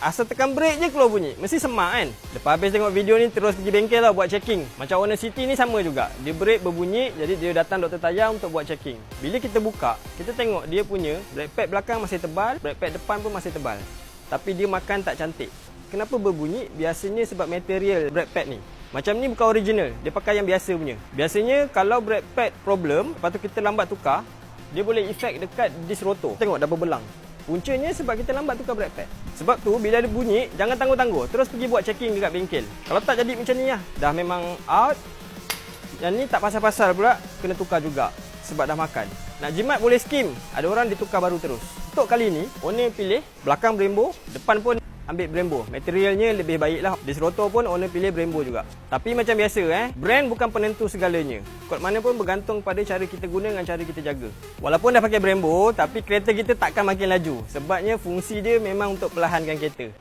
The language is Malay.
Asal tekan brake je keluar bunyi. Mesti semak kan? Lepas habis tengok video ni terus pergi bengkel lah buat checking. Macam Honda City ni sama juga. Dia brake berbunyi, jadi dia datang doktor tayar untuk buat checking. Bila kita buka, kita tengok dia punya brake pad belakang masih tebal, brake pad depan pun masih tebal. Tapi dia makan tak cantik. Kenapa berbunyi? Biasanya sebab material brake pad ni. Macam ni bukan original, dia pakai yang biasa punya. Biasanya kalau brake pad problem, lepas tu kita lambat tukar, dia boleh efek dekat disc rotor. Tengok dah berbelang. Puncanya sebab kita lambat tukar brake pad. Sebab tu bila ada bunyi, jangan tangguh-tangguh. Terus pergi buat checking dekat bengkel. Kalau tak jadi macam ni lah. Dah memang out. Yang ni tak pasal-pasal pula, kena tukar juga. Sebab dah makan. Nak jimat boleh skim. Ada orang ditukar baru terus. Untuk kali ni, owner pilih belakang Brembo, depan pun ambil Brembo. Materialnya lebih baik lah. Disc rotor pun owner pilih Brembo juga. Tapi macam biasa brand bukan penentu segalanya. Kot mana pun bergantung pada cara kita guna dengan cara kita jaga. Walaupun dah pakai Brembo, tapi kereta kita takkan makin laju. Sebabnya fungsi dia memang untuk perlahankan kereta.